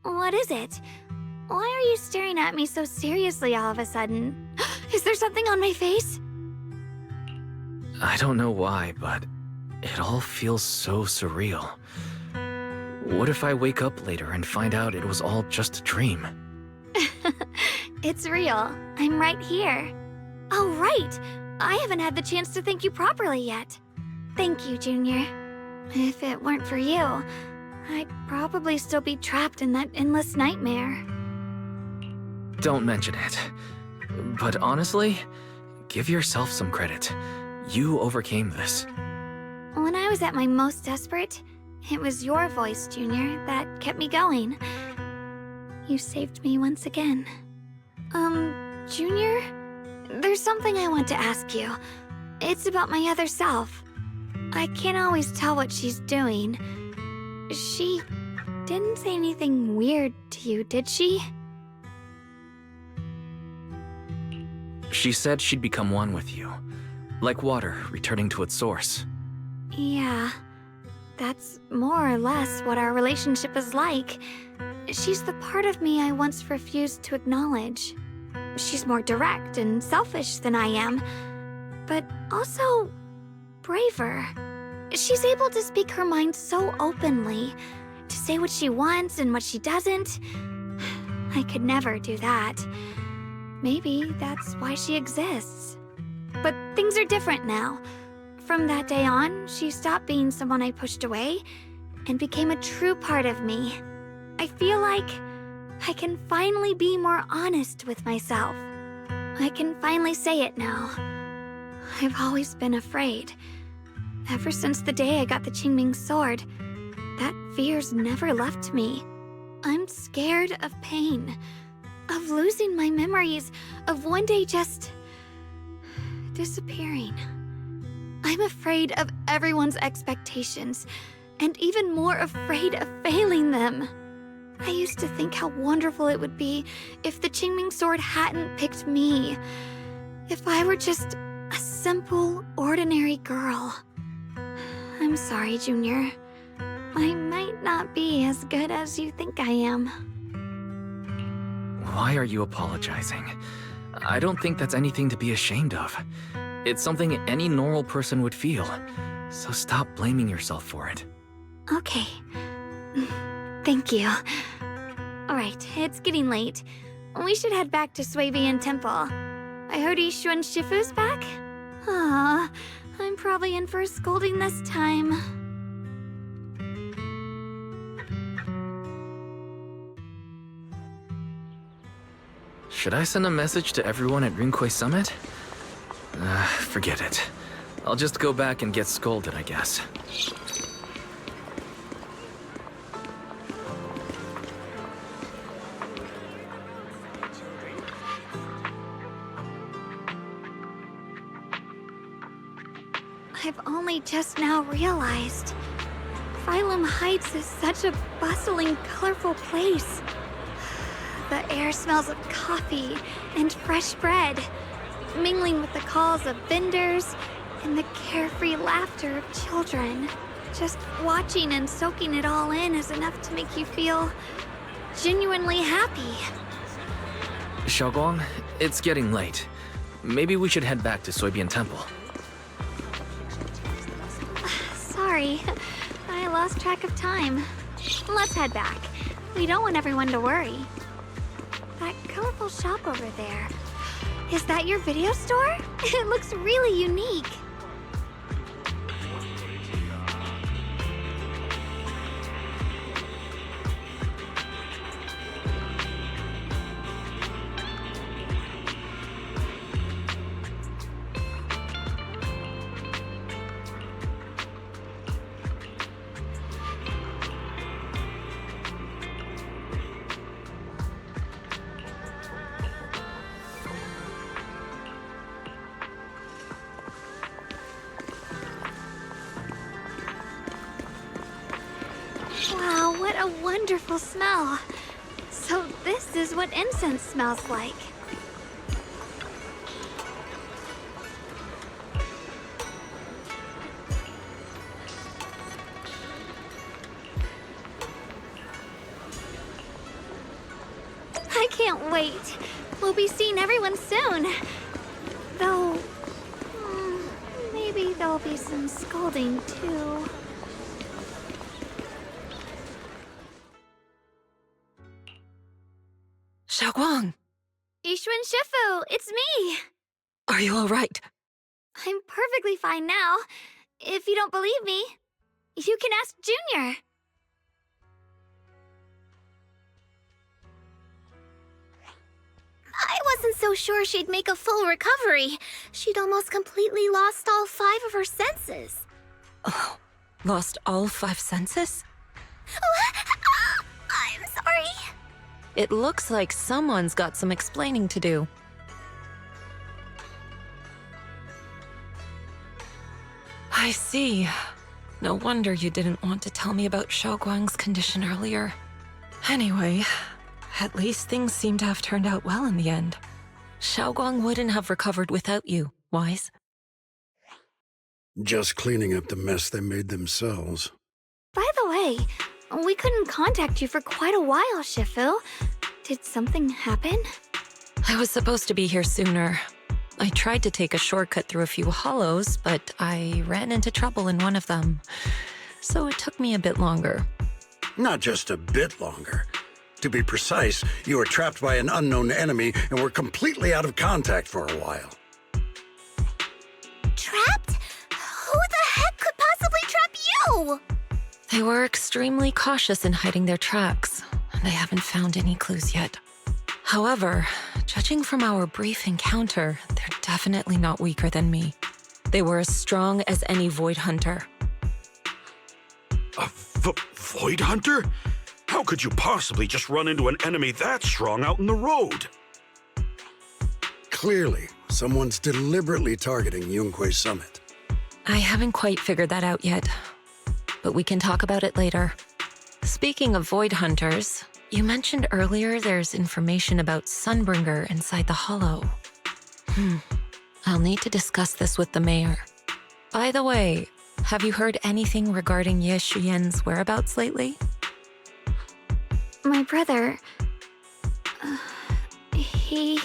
What is it? Why are you staring at me so seriously all of a sudden? Is there something on my face? I don't know why, but it all feels so surreal. What if I wake up later and find out it was all just a dream? It's real. I'm right here. Oh, right! I haven't had the chance to thank you properly yet. Thank you, Junior. If it weren't for you, I'd probably still be trapped in that endless nightmare. Don't mention it. But honestly, give yourself some credit. You overcame this. When I was at my most desperate, it was your voice, Junior, that kept me going. You saved me once again. Junior? There's something I want to ask you. It's about my other self. I can't always tell what she's doing. She didn't say anything weird to you, did she? She said she'd become one with you. Like water returning to its source. Yeah. That's more or less what our relationship is like. She's the part of me I once refused to acknowledge. She's more direct and selfish than I am, but also braver. She's able to speak her mind so openly, to say what she wants and what she doesn't. I could never do that. Maybe that's why she exists. But things are different now. From that day on, she stopped being someone I pushed away and became a true part of me. I feel like I can finally be more honest with myself. I can finally say it now. I've always been afraid. Ever since the day I got the Qingming sword, that fear's never left me. I'm scared of pain, of losing my memories, of one day just disappearing. I'm afraid of everyone's expectations, and even more afraid of failing them. I used to think how wonderful it would be if the Qingming sword hadn't picked me. If I were just a simple, ordinary girl. I'm sorry, Junior. I might not be as good as you think I am. Why are you apologizing? I don't think that's anything to be ashamed of. It's something any normal person would feel. So stop blaming yourself for it. Okay. Thank you. Alright, it's getting late. We should head back to Suivian Temple. I heard Ishu and Shifu's back? Ah, I'm probably in for a scolding this time. Should I send a message to everyone at Rinkway Summit? Forget it. I'll just go back and get scolded, I guess. I've only just now realized. Phylum Heights is such a bustling, colorful place. The air smells of coffee and fresh bread, mingling with the calls of vendors and the carefree laughter of children. Just watching and soaking it all in is enough to make you feel genuinely happy. Xiaoguang, it's getting late. Maybe we should head back to Suibian Temple. Sorry, I lost track of time. Let's head back. We don't want everyone to worry. That colorful shop over there. Is that your video store? It looks really unique. Wow, what a wonderful smell. So this is what incense smells like. can't wait. We'll be seeing everyone soon. Though, maybe there'll be some scolding too. Xiaoguang, Yixuan Shifu, it's me! are you all right? I'm perfectly fine now. If you don't believe me, you can ask Junior. I wasn't so sure she'd make a full recovery. She'd almost completely lost all 5 of her senses. Oh, lost all 5 senses? I'm sorry. It looks like someone's got some explaining to do. I see. No wonder you didn't want to tell me about Xiaoguang's condition earlier. Anyway, at least things seem to have turned out well in the end. Xiaoguang wouldn't have recovered without you, Wise. Just cleaning up the mess they made themselves. By the way, we couldn't contact you for quite a while, Shifu. Did something happen? I was supposed to be here sooner. I tried to take a shortcut through a few hollows, but I ran into trouble in one of them. So it took me a bit longer. Not just a bit longer. To be precise, you were trapped by an unknown enemy and were completely out of contact for a while. Trapped? Who the heck could possibly trap you? They were extremely cautious in hiding their tracks, and I haven't found any clues yet. However, judging from our brief encounter, they're definitely not weaker than me. They were as strong as any Void Hunter. A Void Hunter? How could you possibly just run into an enemy that strong out in the road? Clearly, someone's deliberately targeting Yunque Summit. I haven't quite figured that out yet, but we can talk about it later. Speaking of Void Hunters, you mentioned earlier there's information about Sunbringer inside the Hollow. I'll need to discuss this with the mayor. By the way, have you heard anything regarding Ye Shuyen's whereabouts lately? My brother... he...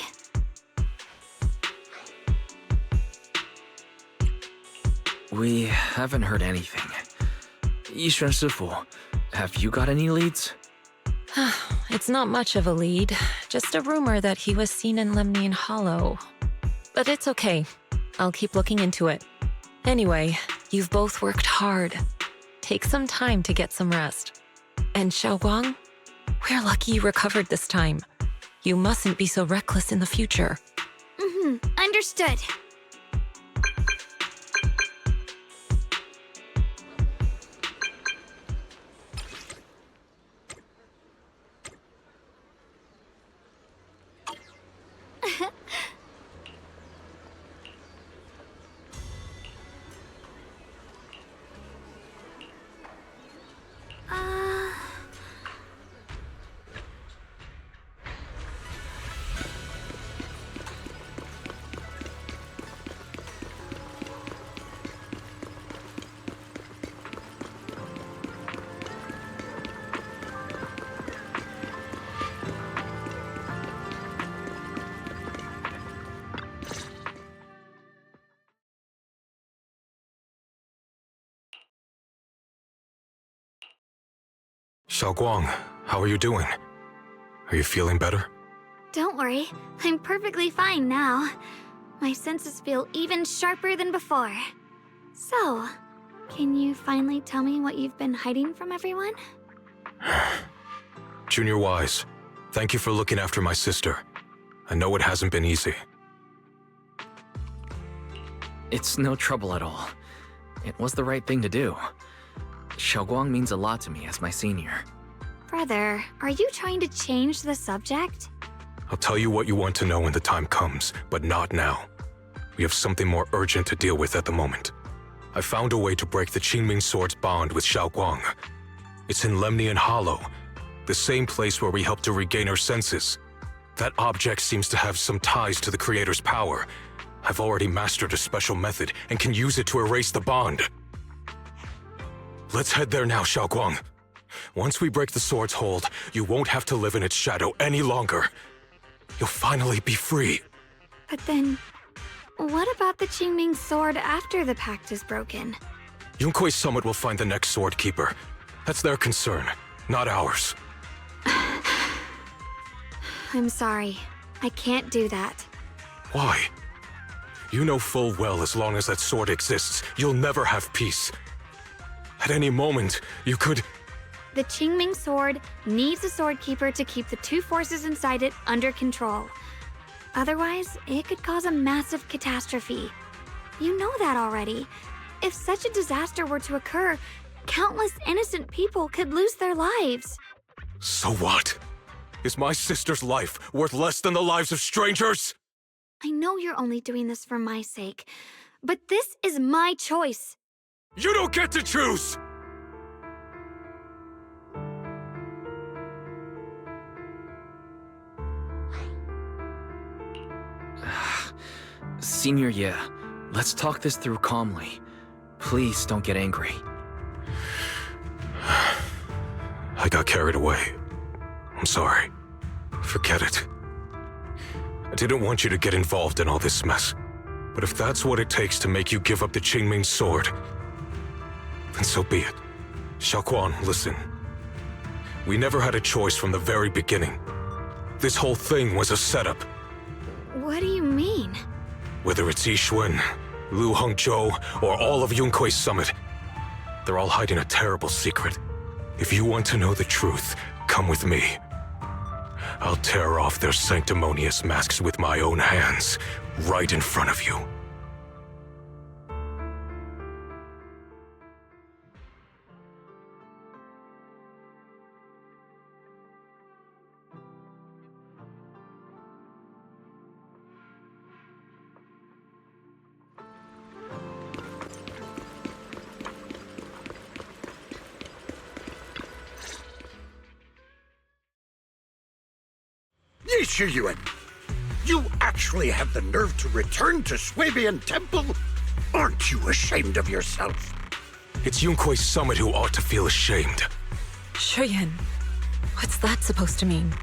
We haven't heard anything. Yixuan Shifu, have you got any leads? It's not much of a lead, just a rumor that he was seen in Lemnian Hollow. But it's okay. I'll keep looking into it. Anyway, you've both worked hard. Take some time to get some rest. And Xiaoguang, we're lucky you recovered this time. You mustn't be so reckless in the future. Understood. Xiaoguang, how are you doing? Are you feeling better? Don't worry, I'm perfectly fine now. My senses feel even sharper than before. So, can you finally tell me what you've been hiding from everyone? Junior Wise, thank you for looking after my sister. I know it hasn't been easy. It's no trouble at all. It was the right thing to do. Xiaoguang means a lot to me as my senior. Brother, are you trying to change the subject? I'll tell you what you want to know when the time comes, but not now. We have something more urgent to deal with at the moment. I found a way to break the Qingming sword's bond with Xiaoguang. It's in Lemnian Hollow, the same place where we helped to regain her senses. That object seems to have some ties to the Creator's power. I've already mastered a special method and can use it to erase the bond. Let's head there now, Xiaoguang. Once we break the sword's hold, you won't have to live in its shadow any longer. You'll finally be free. But then, what about the Qingming sword after the pact is broken? Yunkuei Summit will find the next Sword Keeper. That's their concern, not ours. I'm sorry. I can't do that. Why? You know full well as long as that sword exists, you'll never have peace. At any moment, you could... The Qingming sword needs a sword keeper to keep the two forces inside it under control. Otherwise, it could cause a massive catastrophe. You know that already. If such a disaster were to occur, countless innocent people could lose their lives. So what? Is my sister's life worth less than the lives of strangers? I know you're only doing this for my sake, but this is my choice. You don't get to choose! Senior, yeah. Let's talk this through calmly. Please don't get angry. I got carried away. I'm sorry. Forget it. I didn't want you to get involved in all this mess. But if that's what it takes to make you give up the Qingming sword, then so be it. Xiaoguang, listen. We never had a choice from the very beginning. This whole thing was a setup. What do you mean? Whether it's Yixuan, Lu Hongzhou, or all of Yunkuei Summit, they're all hiding a terrible secret. If you want to know the truth, come with me. I'll tear off their sanctimonious masks with my own hands, right in front of you. Yuan, you actually have the nerve to return to Swabian Temple? Aren't you ashamed of yourself? It's Yunkuei Summit who ought to feel ashamed. Shuyan, what's that supposed to mean?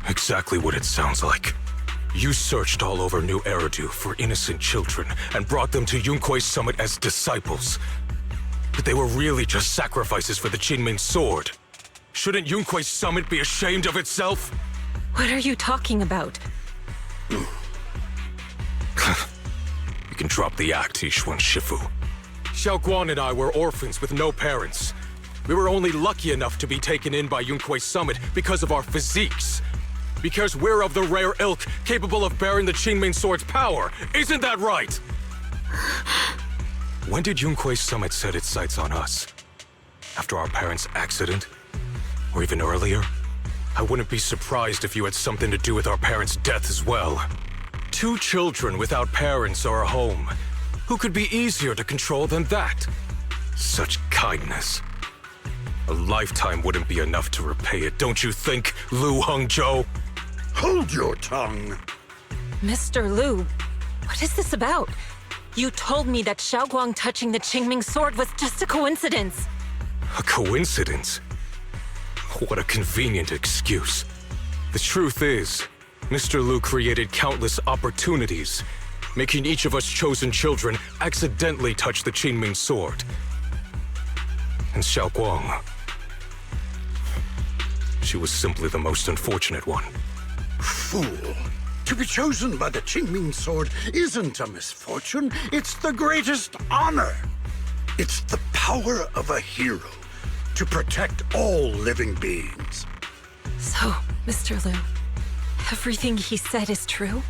Exactly what it sounds like. You searched all over New Eridu for innocent children and brought them to Yunkuei Summit as disciples. But they were really just sacrifices for the Qingming sword. Shouldn't Yunkuei Summit be ashamed of itself? What are you talking about? You can drop the act, Yixuan Shifu. Xiaoguang and I were orphans with no parents. We were only lucky enough to be taken in by Yunkuei Summit because of our physiques. Because we're of the rare ilk capable of bearing the Qingming sword's power. Isn't that right? When did Yunkuei Summit set its sights on us? After our parents' accident? Or even earlier? I wouldn't be surprised if you had something to do with our parents' death as well. 2 children without parents or a home. Who could be easier to control than that? Such kindness. A lifetime wouldn't be enough to repay it, don't you think, Lu Hongzhou? Hold your tongue. Mr. Lu, what is this about? You told me that Xiaoguang touching the Qingming sword was just a coincidence. A coincidence? What a convenient excuse. The truth is, Mr. Lu created countless opportunities, making each of us chosen children accidentally touch the Qingming sword. And Xiaoguang, she was simply the most unfortunate one. Fool. To be chosen by the Qingming sword isn't a misfortune, it's the greatest honor. It's the power of a hero to protect all living beings. So, Mr. Lu, everything he said is true?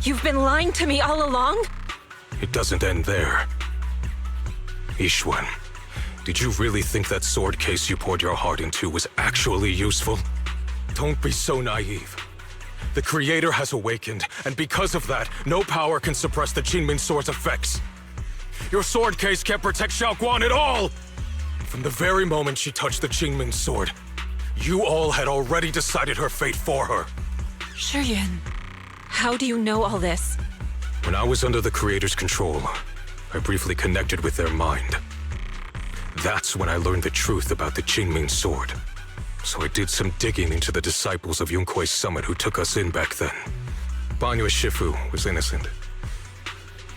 You've been lying to me all along? It doesn't end there. Yixuan, did you really think that sword case you poured your heart into was actually useful? Don't be so naive. The Creator has awakened, and because of that, no power can suppress the Qingming sword's effects. Your sword case can't protect Xiaoguang at all! From the very moment she touched the Qingming sword, you all had already decided her fate for her. Shuyan, how do you know all this? When I was under the Creator's control, I briefly connected with their mind. That's when I learned the truth about the Qingming sword. So I did some digging into the disciples of Yunkui's summit who took us in back then. Banyue Shifu was innocent.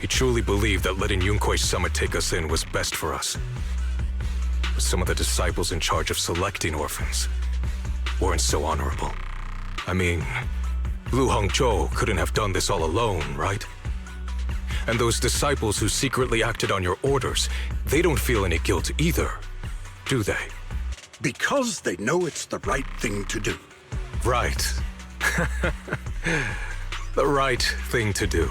He truly believed that letting Yunkui's summit take us in was best for us. But some of the disciples in charge of selecting orphans weren't so honorable. I mean, Lu Hongzhou couldn't have done this all alone, right? And those disciples who secretly acted on your orders, they don't feel any guilt either, do they? Because they know it's the right thing to do. Right. The right thing to do.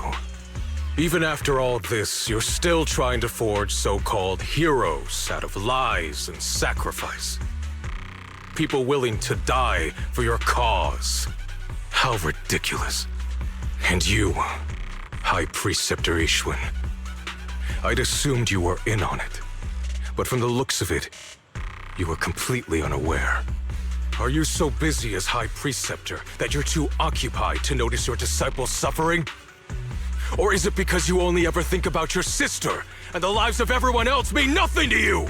Even after all this, you're still trying to forge so-called heroes out of lies and sacrifice. People willing to die for your cause. How ridiculous. And you, High Preceptor Ishun. I'd assumed you were in on it. But from the looks of it, you were completely unaware. Are you so busy as High Preceptor that you're too occupied to notice your disciples suffering? Or is it because you only ever think about your sister, and the lives of everyone else mean nothing to you?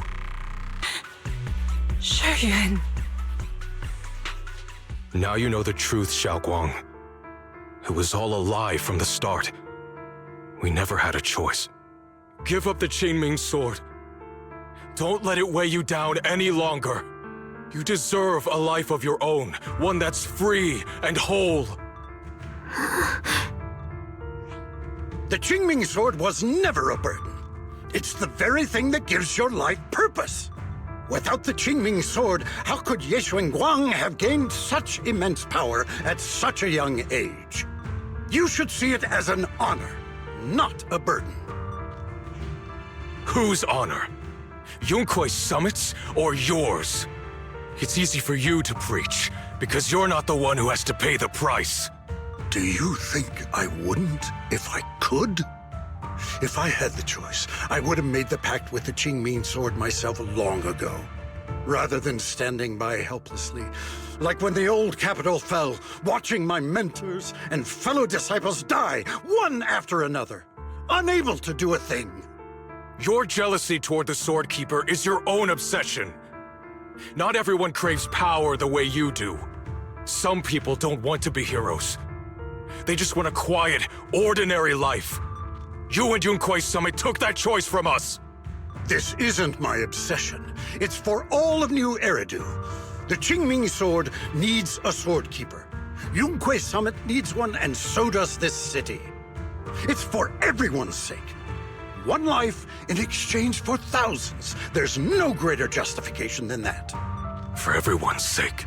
Shuyuan. Now you know the truth, Xiaoguang. It was all a lie from the start. We never had a choice. Give up the Qingming sword. Don't let it weigh you down any longer. You deserve a life of your own, one that's free and whole. The Qingming sword was never a burden. It's the very thing that gives your life purpose. Without the Qingming sword, how could Ye Guang have gained such immense power at such a young age? You should see it as an honor, not a burden. Whose honor? Yunkui's summit's or yours? It's easy for you to preach, because you're not the one who has to pay the price. Do you think I wouldn't if I could? If I had the choice, I would have made the pact with the Qingming sword myself long ago, rather than standing by helplessly, like when the old capital fell, watching my mentors and fellow disciples die, one after another, unable to do a thing. Your jealousy toward the Sword Keeper is your own obsession. Not everyone craves power the way you do. Some people don't want to be heroes. They just want a quiet, ordinary life. You and Yunkui's summit took that choice from us. This isn't my obsession. It's for all of New Eridu. The Qingming sword needs a sword keeper. Yunkui's summit needs one, and so does this city. It's for everyone's sake. One life in exchange for thousands. There's no greater justification than that. For everyone's sake.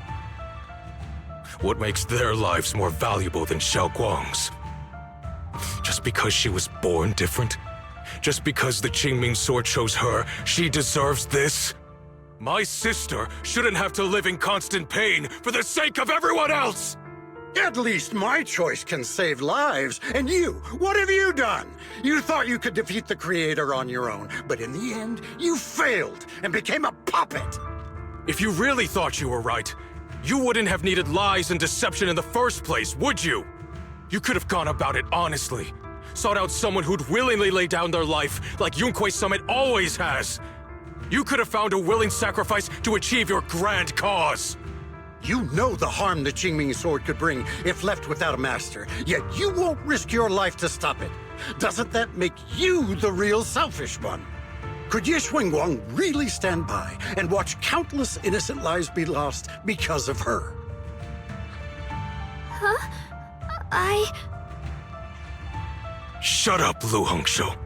What makes their lives more valuable than Xiaoguang's? Just because she was born different? Just because the Qingming sword chose her, she deserves this? My sister shouldn't have to live in constant pain for the sake of everyone else! At least my choice can save lives. And you, what have you done? You thought you could defeat the Creator on your own, but in the end, you failed and became a puppet. If you really thought you were right, you wouldn't have needed lies and deception in the first place, would you? You could have gone about it honestly. Sought out someone who'd willingly lay down their life like Yunkui's summit always has. You could have found a willing sacrifice to achieve your grand cause. You know the harm the Qingming sword could bring if left without a master, yet you won't risk your life to stop it. Doesn't that make you the real selfish one? Could Ye Guang really stand by and watch countless innocent lives be lost because of her? Huh? Shut up, Lu Hongzhou.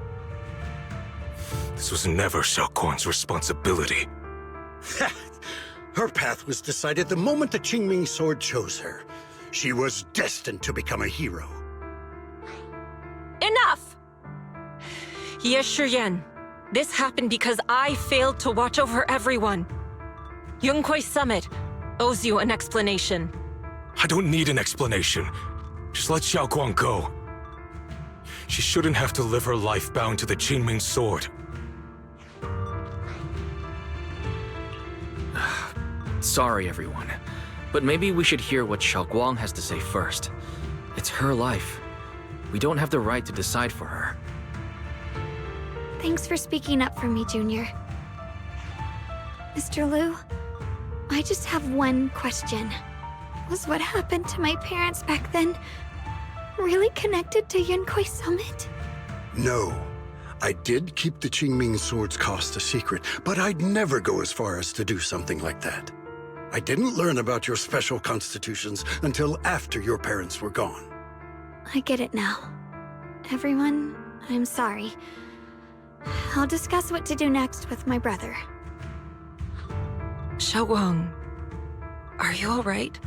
This was never Xiaoguang's responsibility. Her path was decided the moment the Qingming sword chose her. She was destined to become a hero. Enough! Ye Shuyuan, this happened because I failed to watch over everyone. Yunkui's summit owes you an explanation. I don't need an explanation. Just let Xiaoguang go. She shouldn't have to live her life bound to the Qingming sword. Sorry, everyone. But maybe we should hear what Xiaoguang has to say first. It's her life. We don't have the right to decide for her. Thanks for speaking up for me, Junior. Mr. Liu, I just have one question. Was what happened to my parents back then really connected to Yunhui Summit? No. I did keep the Qingming sword's cost a secret, but I'd never go as far as to do something like that. I didn't learn about your special constitutions until after your parents were gone. I get it now. Everyone, I'm sorry. I'll discuss what to do next with my brother. Xiaoguang, are you alright?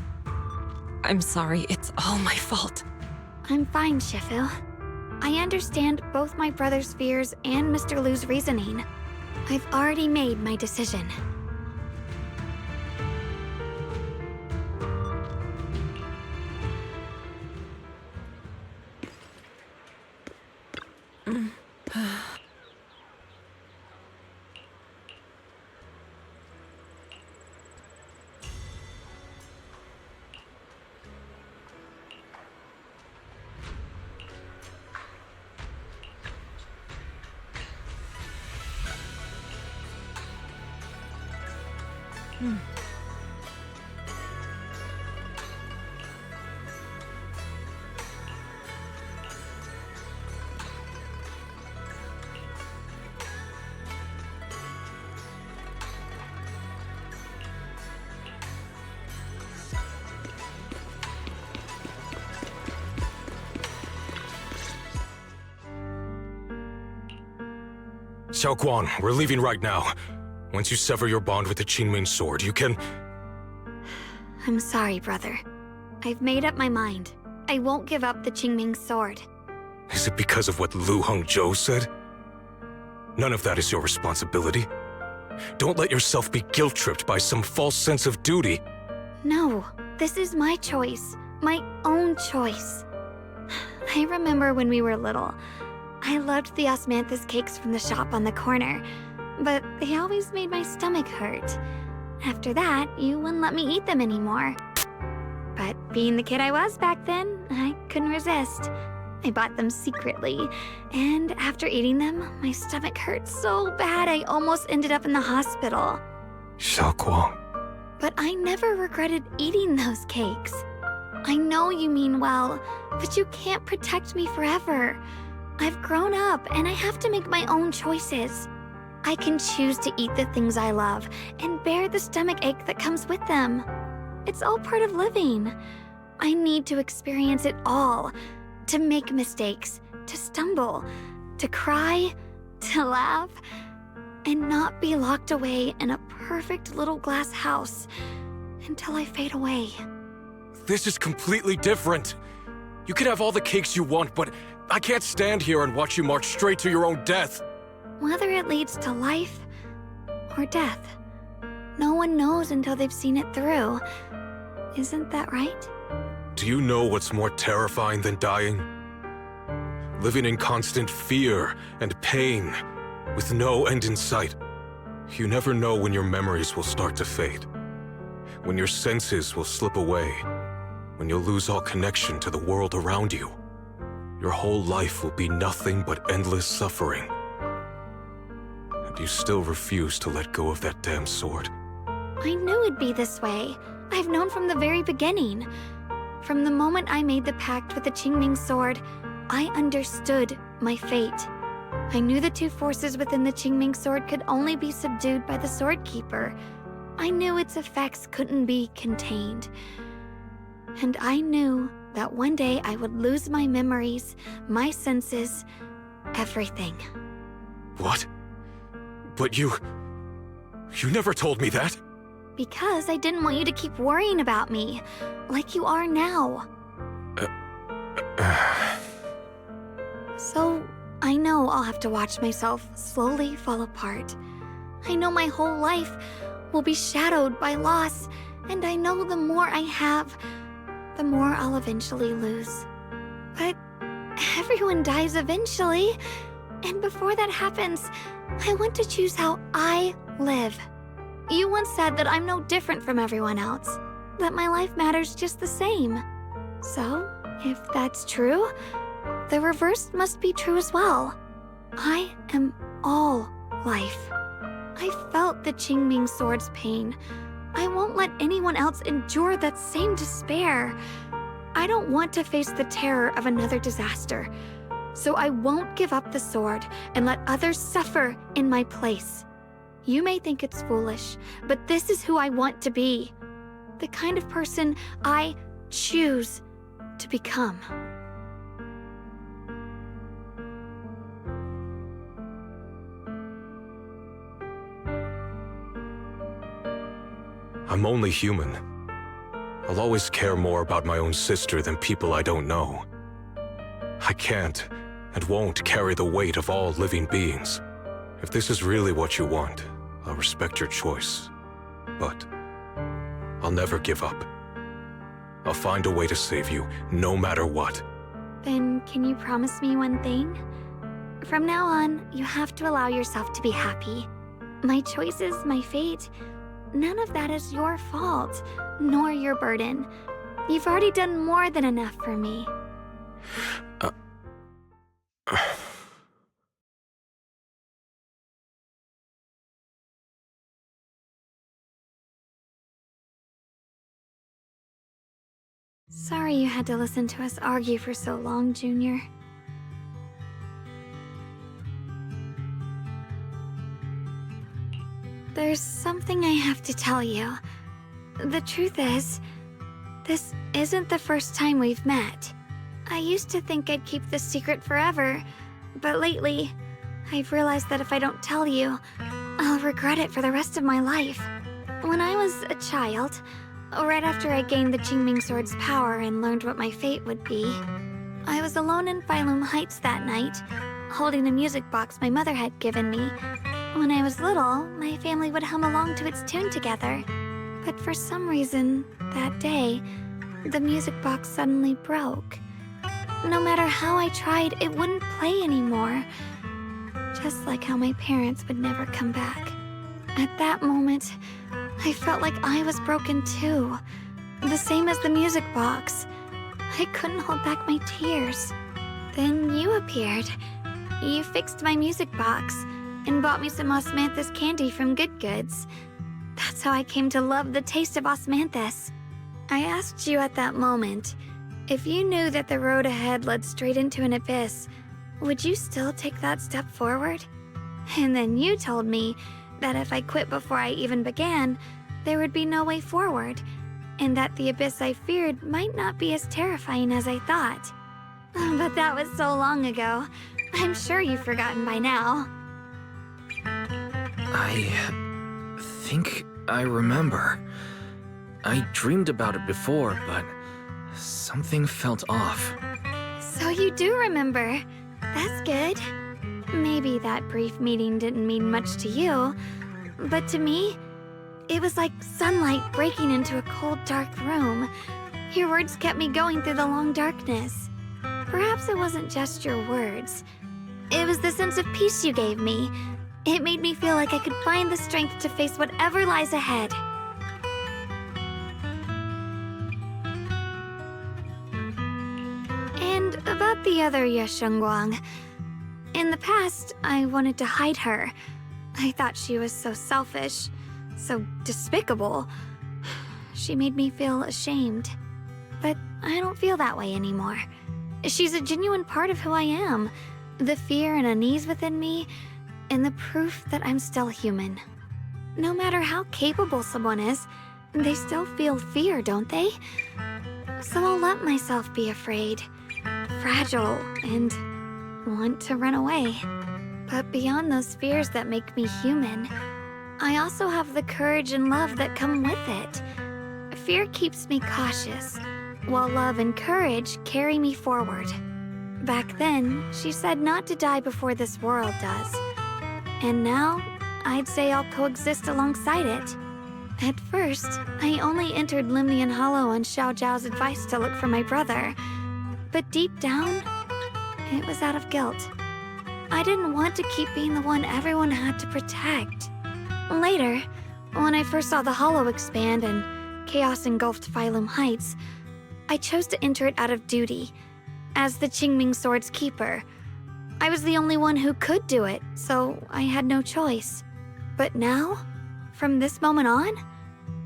I'm sorry, it's all my fault. I'm fine, Shifu. I understand both my brother's fears and Mr. Lu's reasoning. I've already made my decision. Xiaoguang, we're leaving right now. Once you sever your bond with the Qingming sword, you can... I'm sorry, brother. I've made up my mind. I won't give up the Qingming sword. Is it because of what Lu Hongzhou said? None of that is your responsibility. Don't let yourself be guilt-tripped by some false sense of duty. No, this is my choice. My own choice. I remember when we were little. I loved the osmanthus cakes from the shop on the corner, but they always made my stomach hurt. After that, you wouldn't let me eat them anymore. But being the kid I was back then, I couldn't resist. I bought them secretly, and after eating them, my stomach hurt so bad I almost ended up in the hospital. Xiaoguang. But I never regretted eating those cakes. I know you mean well, but you can't protect me forever. I've grown up, and I have to make my own choices. I can choose to eat the things I love and bear the stomach ache that comes with them. It's all part of living. I need to experience it all, to make mistakes, to stumble, to cry, to laugh, and not be locked away in a perfect little glass house until I fade away. This is completely different. You can have all the cakes you want, but I can't stand here and watch you march straight to your own death. Whether it leads to life or death, no one knows until they've seen it through. Isn't that right? Do you know what's more terrifying than dying? Living in constant fear and pain, with no end in sight. You never know when your memories will start to fade, when your senses will slip away, when you'll lose all connection to the world around you. Your whole life will be nothing but endless suffering. And you still refuse to let go of that damn sword. I knew it'd be this way. I've known from the very beginning. From the moment I made the pact with the Qingming sword, I understood my fate. I knew the two forces within the Qingming sword could only be subdued by the sword keeper. I knew its effects couldn't be contained. And I knew that one day I would lose my memories, my senses, everything. What? But you never told me that. Because I didn't want you to keep worrying about me, like you are now. So, I know I'll have to watch myself slowly fall apart. I know my whole life will be shadowed by loss, and I know the more I have, the more I'll eventually lose. But everyone dies eventually, and before that happens, I want to choose how I live. You once said that I'm no different from everyone else, that my life matters just the same. So, if that's true, the reverse must be true as well. I am all life. I felt the Qingming sword's pain, I won't let anyone else endure that same despair. I don't want to face the terror of another disaster, so I won't give up the sword and let others suffer in my place. You may think it's foolish, but this is who I want to be. The kind of person I choose to become. I'm only human. I'll always care more about my own sister than people I don't know. I can't and won't carry the weight of all living beings. If this is really what you want, I'll respect your choice. But I'll never give up. I'll find a way to save you, no matter what. Then can you promise me one thing? From now on, you have to allow yourself to be happy. My choices, my fate, none of that is your fault, nor your burden. You've already done more than enough for me. Sorry you had to listen to us argue for so long, Junior. There's something I have to tell you. The truth is, this isn't the first time we've met. I used to think I'd keep this secret forever, but lately, I've realized that if I don't tell you, I'll regret it for the rest of my life. When I was a child, right after I gained the Qingming sword's power and learned what my fate would be, I was alone in Phylum Heights that night, holding the music box my mother had given me. When I was little, my family would hum along to its tune together. But for some reason, that day, the music box suddenly broke. No matter how I tried, it wouldn't play anymore. Just like how my parents would never come back. At that moment, I felt like I was broken too. The same as the music box. I couldn't hold back my tears. Then you appeared. You fixed my music box and bought me some osmanthus candy from Good Goods. That's how I came to love the taste of osmanthus. I asked you at that moment, if you knew that the road ahead led straight into an abyss, would you still take that step forward? And then you told me that if I quit before I even began, there would be no way forward, and that the abyss I feared might not be as terrifying as I thought. But that was so long ago. I'm sure you've forgotten by now. I think I remember. I dreamed about it before, but something felt off. So you do remember. That's good. Maybe that brief meeting didn't mean much to you, but to me, it was like sunlight breaking into a cold, dark room. Your words kept me going through the long darkness. Perhaps it wasn't just your words. It was the sense of peace you gave me. It made me feel like I could find the strength to face whatever lies ahead. And about the other Yeshengguang. In the past, I wanted to hide her. I thought she was so selfish, so despicable. She made me feel ashamed. But I don't feel that way anymore. She's a genuine part of who I am. The fear and unease within me, and the proof that I'm still human. No matter how capable someone is, they still feel fear, don't they? So I'll let myself be afraid, fragile, and want to run away. But beyond those fears that make me human, I also have the courage and love that come with it. Fear keeps me cautious, while love and courage carry me forward. Back then, she said not to die before this world does. And now, I'd say I'll coexist alongside it. At first, I only entered Limnian Hollow on Xiao Zhao's advice to look for my brother. But deep down, it was out of guilt. I didn't want to keep being the one everyone had to protect. Later, when I first saw the Hollow expand and chaos engulfed Phylum Heights, I chose to enter it out of duty. As the Qingming sword's keeper, I was the only one who could do it, so I had no choice. But now, from this moment on,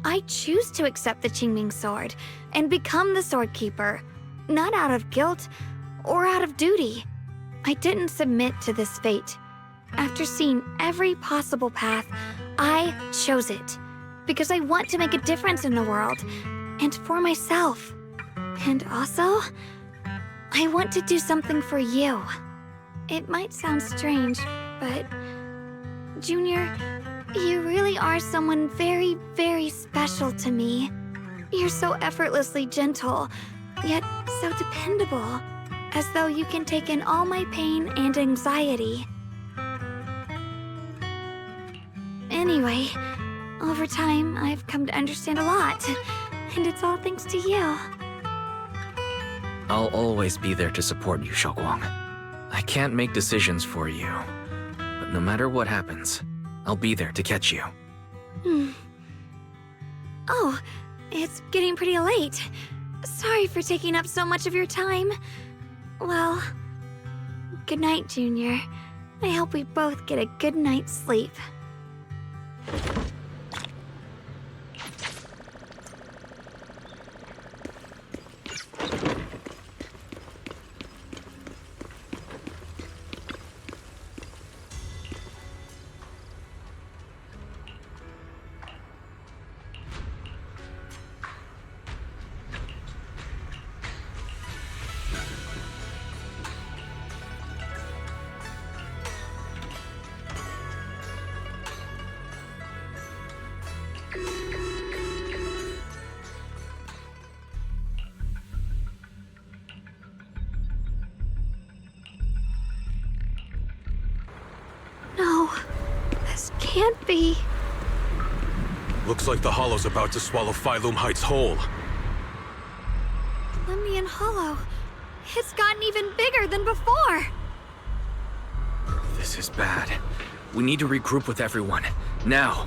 I choose to accept the Qingming sword and become the Sword Keeper, not out of guilt or out of duty. I didn't submit to this fate. After seeing every possible path, I chose it because I want to make a difference in the world and for myself. And also, I want to do something for you. It might sound strange, but Junior, you really are someone very, very special to me. You're so effortlessly gentle, yet so dependable, as though you can take in all my pain and anxiety. Anyway, over time, I've come to understand a lot, and it's all thanks to you. I'll always be there to support you, Xiaoguang. I can't make decisions for you, but no matter what happens, I'll be there to catch you. Oh, it's getting pretty late. Sorry for taking up so much of your time. Well, good night, Junior. I hope we both get a good night's sleep. No, this can't be. Looks like the Hollow's about to swallow Phylum Heights whole. Lemnian Hollow. It's gotten even bigger than before. This is bad. We need to regroup with everyone. Now.